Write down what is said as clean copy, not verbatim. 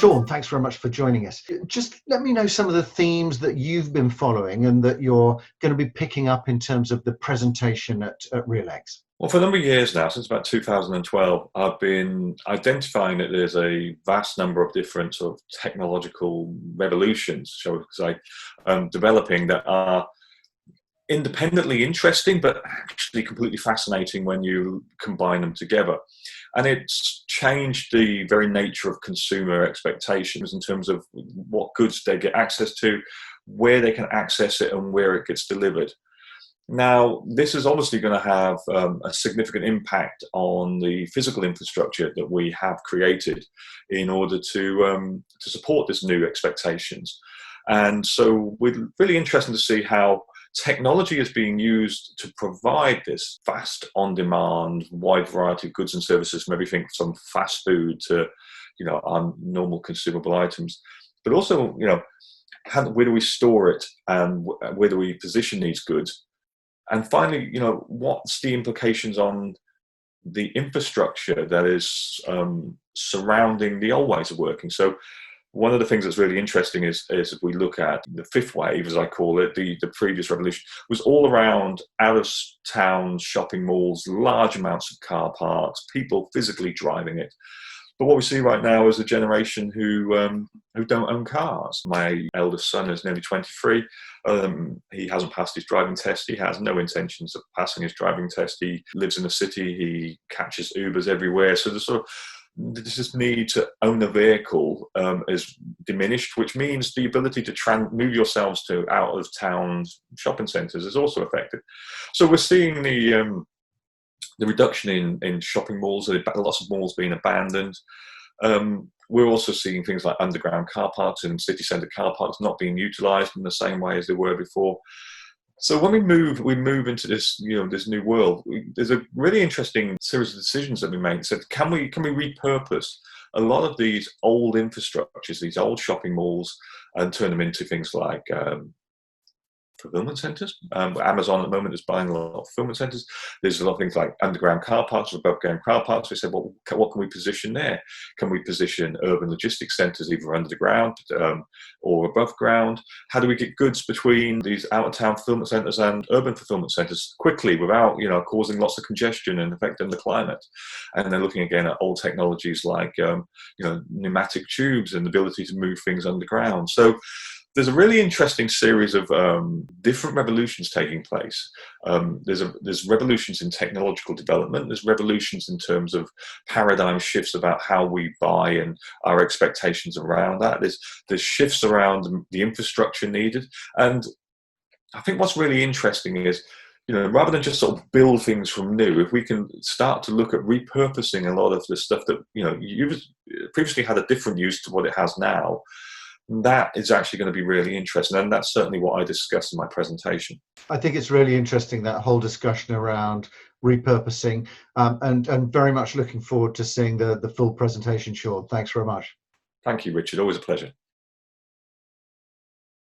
Sean, thanks very much for joining us. Just let me know some of the themes that you've been following and that you're going to be picking up in terms of the presentation at REALX. Well, for a number of years now, since about 2012, I've been identifying that there's a vast number of different sort of technological revolutions, shall we say, developing that are independently interesting, but actually completely fascinating when you combine them together. And it's changed the very nature of consumer expectations in terms of what goods they get access to, where they can access it, and where it gets delivered. Now, this is obviously going to have a significant impact on the physical infrastructure that we have created in order to support this new expectations. And so we're really interested to see how technology is being used to provide this vast, on-demand, wide variety of goods and services, from everything from fast food to, our normal consumable items. But also, where do we store it, and where do we position these goods? And finally, what's the implications on the infrastructure that is surrounding the old ways of working? So one of the things that's really interesting is if we look at the fifth wave, as I call it, the previous revolution was all around out-of-town shopping malls, large amounts of car parks, people physically driving it. But what we see right now is a generation who don't own cars. My eldest son is nearly 23. He hasn't passed his driving test. He has no intentions of passing his driving test. He lives in the city. He catches Ubers everywhere. So this need to own a vehicle is diminished, which means the ability to move yourselves to out-of-town shopping centres is also affected. So we're seeing the reduction in shopping malls, lots of malls being abandoned. We're also seeing things like underground car parks and city centre car parks not being utilised in the same way as they were before. So when we move into this, this new world. There's a really interesting series of decisions that we made. So can we repurpose a lot of these old infrastructures, these old shopping malls, and turn them into things like fulfillment centres? Amazon at the moment is buying a lot of fulfillment centres. There's a lot of things like underground car parks, above ground car parks. We said, well, what can we position there? Can we position urban logistics centres either under the ground or above ground? How do we get goods between these out-of-town fulfillment centres and urban fulfillment centres quickly without, causing lots of congestion and affecting the climate? And then looking again at old technologies like, pneumatic tubes and the ability to move things underground. So there's a really interesting series of different revolutions taking place. There's revolutions in technological development. There's revolutions in terms of paradigm shifts about how we buy and our expectations around that. There's shifts around the infrastructure needed. And I think what's really interesting is, rather than just sort of build things from new, if we can start to look at repurposing a lot of the stuff that, you previously had a different use to what it has now, that is actually going to be really interesting, and that's certainly what I discussed in my presentation. I think it's really interesting, that whole discussion around repurposing, and very much looking forward to seeing the full presentation, Sean. Thanks very much. Thank you, Richard. Always a pleasure.